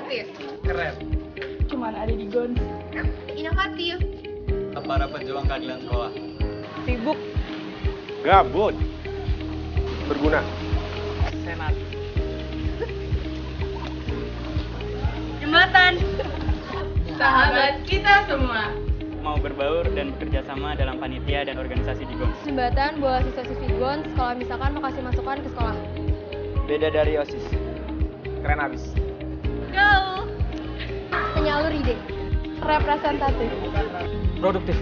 Kreatif. Keren. Cuman ada di GONS. Inovatif. Para pejuang keadilan sekolah. Sibuk. Gabut. Berguna. Senat. Jembatan. Sahabat kita semua. Mau berbaur dan bekerja sama dalam panitia dan organisasi di GONS. Jembatan buat siswa-siswi GONS kalau misalkan mau kasih masukan ke sekolah. Beda dari OSIS. Keren abis. Go. Penyalur ide. Representatif. Produktif.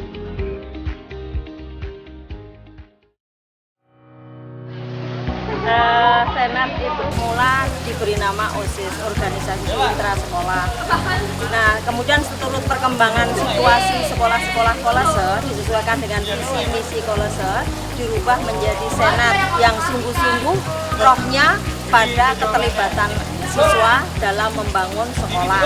Senat itu mula diberi nama OSIS, Organisasi Intra Sekolah. Nah, kemudian seturut perkembangan situasi sekolah-sekolah kolase disesuaikan dengan visi misi kolase, dirubah menjadi Senat yang sungguh-sungguh rohnya pada keterlibatan siswa dalam membangun sekolah.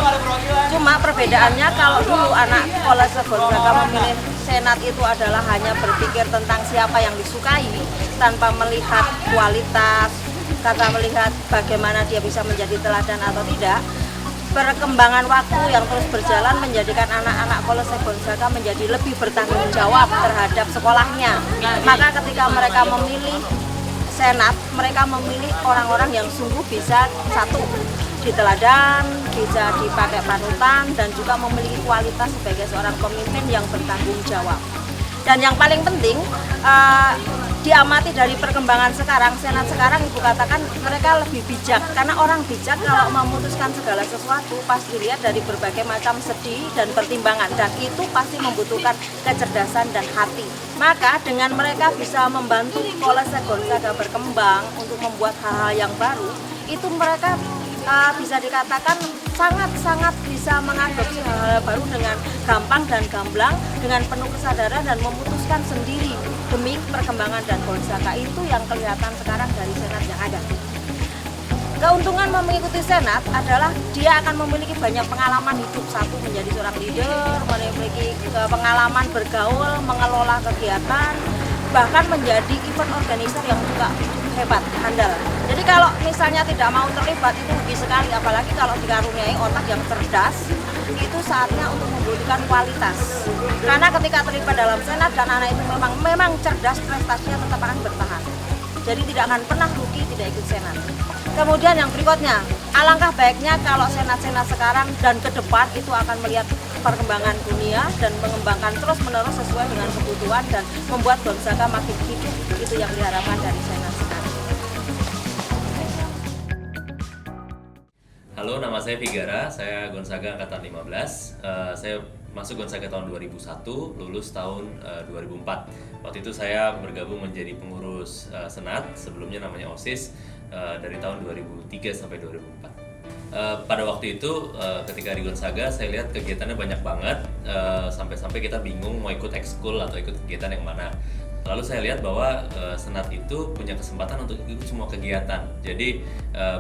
Cuma perbedaannya kalau dulu anak kolase Gonzaga memilih Senat itu adalah hanya berpikir tentang siapa yang disukai tanpa melihat kualitas, tanpa melihat bagaimana dia bisa menjadi teladan atau tidak. Perkembangan waktu yang terus berjalan menjadikan anak-anak kolase Gonzaga menjadi lebih bertanggung jawab terhadap sekolahnya. Maka ketika mereka memilih Senat, mereka memilih orang-orang yang sungguh bisa satu diteladan, bisa dipakai panutan, dan juga memiliki kualitas sebagai seorang pemimpin yang bertanggung jawab. Dan yang paling penting, diamati dari perkembangan sekarang, Senat sekarang ibu katakan mereka lebih bijak, karena orang bijak kalau memutuskan segala sesuatu pasti dilihat dari berbagai macam segi dan pertimbangan, dan itu pasti membutuhkan kecerdasan dan hati. Maka dengan mereka bisa membantu kolase Gonzaga berkembang untuk membuat hal-hal yang baru, itu mereka bisa dikatakan sangat-sangat bisa mengadopsi hal-hal baru dengan gampang dan gamblang, dengan penuh kesadaran dan memutuskan sendiri demi perkembangan dan Gonzaga. Itu yang kelihatan sekarang dari Senat yang ada. Keuntungan mengikuti Senat adalah dia akan memiliki banyak pengalaman hidup. Satu, menjadi seorang leader, memiliki pengalaman bergaul, mengelola kegiatan, bahkan menjadi event organizer yang juga hebat, handal. Jadi kalau misalnya tidak mau terlibat itu rugi sekali, apalagi kalau dikaruniai otak yang cerdas, itu saatnya untuk membuktikan kualitas. Karena ketika terlibat dalam Senat dan anak itu memang cerdas, prestasinya tetap akan bertahan. Jadi tidak akan pernah rugi tidak ikut Senat. Kemudian yang berikutnya, alangkah baiknya kalau Senat-Senat sekarang dan ke depan itu akan melihat perkembangan dunia dan mengembangkan terus-menerus sesuai dengan kebutuhan dan membuat Gonzaga makin hidup. Itu yang diharapkan dari Senat sekarang. Halo, nama saya Vigara, saya Gonzaga Angkatan 15. Saya masuk Gonzaga tahun 2001, lulus tahun 2004. Waktu itu saya bergabung menjadi pengurus Senat, sebelumnya namanya OSIS, dari tahun 2003 sampai 2004. Pada waktu itu, ketika di Gonzaga, saya lihat kegiatannya banyak banget, sampai-sampai kita bingung mau ikut ekskul atau ikut kegiatan yang mana. Lalu saya lihat bahwa Senat itu punya kesempatan untuk ikut semua kegiatan. Jadi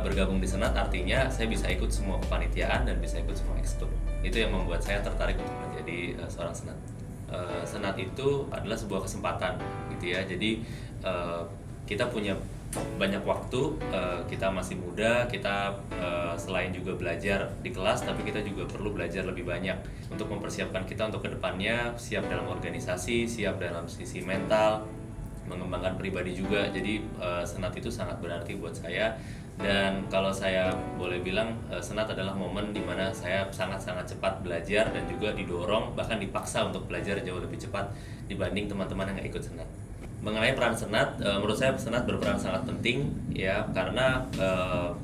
bergabung di Senat artinya saya bisa ikut semua kepanitiaan dan bisa ikut semua ekskul. Itu yang membuat saya tertarik untuk menjadi seorang Senat. Senat itu adalah sebuah kesempatan, gitu ya. Jadi kita punya banyak waktu, kita masih muda, kita selain juga belajar di kelas, tapi kita juga perlu belajar lebih banyak untuk mempersiapkan kita untuk kedepannya, siap dalam organisasi, siap dalam sisi mental, mengembangkan pribadi juga. Jadi Senat itu sangat berarti buat saya, dan kalau saya boleh bilang, Senat adalah momen di mana saya sangat-sangat cepat belajar dan juga didorong, bahkan dipaksa untuk belajar jauh lebih cepat dibanding teman-teman yang nggak ikut Senat. Mengenai peran Senat, menurut saya Senat berperan sangat penting ya, karena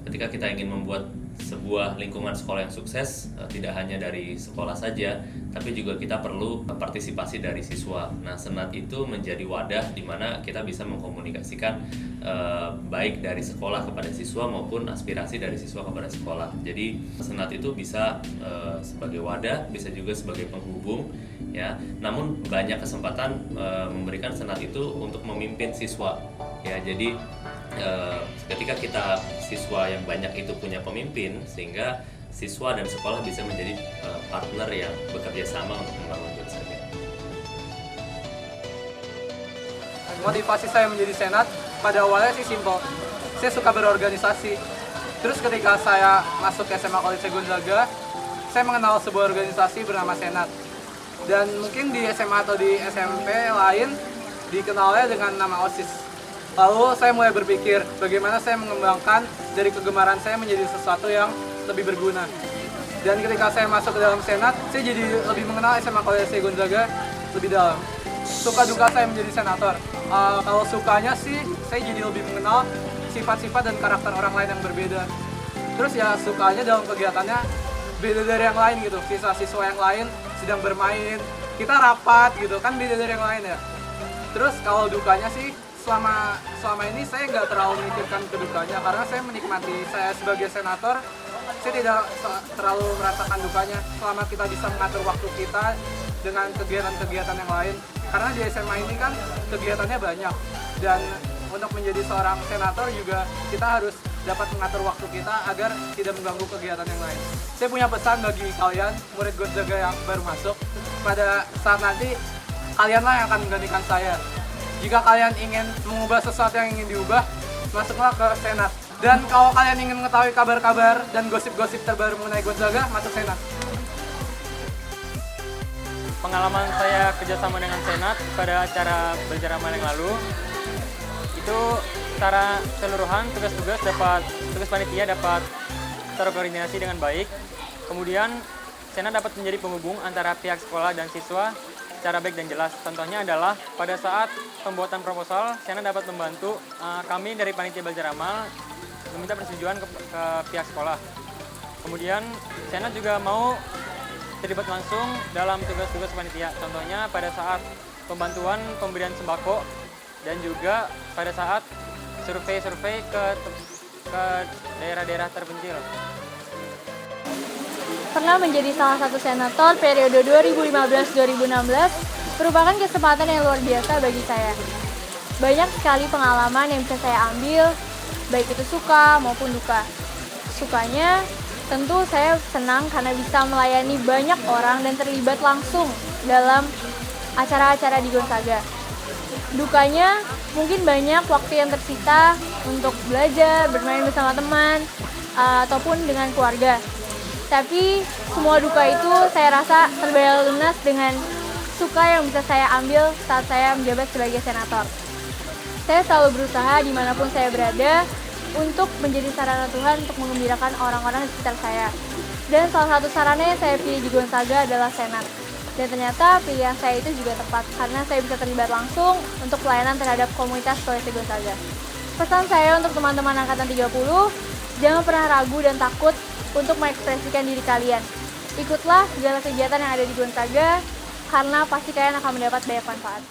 ketika kita ingin membuat sebuah lingkungan sekolah yang sukses, tidak hanya dari sekolah saja, tapi juga kita perlu partisipasi dari siswa. Nah, Senat itu menjadi wadah di mana kita bisa mengkomunikasikan baik dari sekolah kepada siswa maupun aspirasi dari siswa kepada sekolah. Jadi Senat itu bisa sebagai wadah, bisa juga sebagai penghubung ya. Namun banyak kesempatan memberikan Senat itu untuk memimpin siswa ya. Jadi ketika kita siswa yang banyak itu punya pemimpin, sehingga siswa dan sekolah bisa menjadi partner yang bekerja sama untuk membangun Gonzaga. Motivasi saya menjadi Senat pada awalnya sih simpel. Saya suka berorganisasi. Terus ketika saya masuk ke SMA Kolese Gonzaga, saya mengenal sebuah organisasi bernama Senat. Dan mungkin di SMA atau di SMP lain dikenalnya dengan nama OSIS. Lalu saya mulai berpikir bagaimana saya mengembangkan dari kegemaran saya menjadi sesuatu yang lebih berguna. Dan ketika saya masuk ke dalam Senat, saya jadi lebih mengenal SMA Kolese Gonzaga lebih dalam. Suka duka saya menjadi senator. Kalau sukanya sih, saya jadi lebih mengenal sifat-sifat dan karakter orang lain yang berbeda. Terus ya sukanya dalam kegiatannya beda dari yang lain gitu. Siswa-siswa yang lain sedang bermain, kita rapat gitu kan, beda dari yang lain ya. Terus kalau dukanya sih, selama ini saya nggak terlalu memikirkan kedukanya karena saya menikmati saya sebagai senator. Saya tidak terlalu merasakan dukanya selama kita bisa mengatur waktu kita dengan kegiatan-kegiatan yang lain. Karena di SMA ini kan kegiatannya banyak, dan untuk menjadi seorang senator juga kita harus dapat mengatur waktu kita agar tidak mengganggu kegiatan yang lain. Saya punya pesan bagi kalian, murid Gonzaga yang baru masuk, pada saat nanti kalianlah yang akan menggantikan saya. Jika kalian ingin mengubah sesuatu yang ingin diubah, masuklah ke Senat. Dan kalau kalian ingin mengetahui kabar-kabar dan gosip-gosip terbaru mengenai Gonzaga, masuk Senat. Pengalaman saya kerjasama dengan Senat pada acara Belajar Amal yang lalu, itu secara keseluruhan tugas panitia dapat terkoordinasi dengan baik. Kemudian Senat dapat menjadi penghubung antara pihak sekolah dan siswa secara baik dan jelas. Contohnya adalah pada saat pembuatan proposal, Senat dapat membantu kami dari panitia Belajar Amal meminta persetujuan ke pihak sekolah. Kemudian Senat juga mau terlibat langsung dalam tugas-tugas panitia. Contohnya pada saat pembantuan pemberian sembako dan juga pada saat survei ke daerah-daerah terpencil. Pernah menjadi salah satu senator periode 2015-2016 merupakan kesempatan yang luar biasa bagi saya. Banyak sekali pengalaman yang bisa saya ambil, baik itu suka maupun duka. Sukanya, tentu saya senang karena bisa melayani banyak orang dan terlibat langsung dalam acara-acara di Gonzaga. Dukanya, mungkin banyak waktu yang tersita untuk belajar, bermain bersama teman, ataupun dengan keluarga. Tapi semua duka itu saya rasa terbayar lunas dengan suka yang bisa saya ambil saat saya menjabat sebagai senator. Saya selalu berusaha dimanapun saya berada untuk menjadi sarana Tuhan untuk mengembirakan orang-orang di sekitar saya. Dan salah satu sarana yang saya pilih di Gonzaga adalah Senat. Dan ternyata pilihan saya itu juga tepat karena saya bisa terlibat langsung untuk pelayanan terhadap komunitas Kolese Gonzaga. Pesan saya untuk teman-teman Angkatan 30, jangan pernah ragu dan takut untuk mengekspresikan diri kalian. Ikutlah segala kegiatan yang ada di Gonzaga karena pasti kalian akan mendapat banyak manfaat.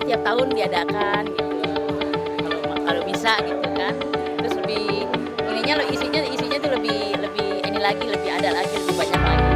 tiap tahun diadakan gitu. Kalau bisa gitu kan. Terus lebih ininya isinya tuh lebih ini lagi, lebih ada lagi, lebih banyak lagi.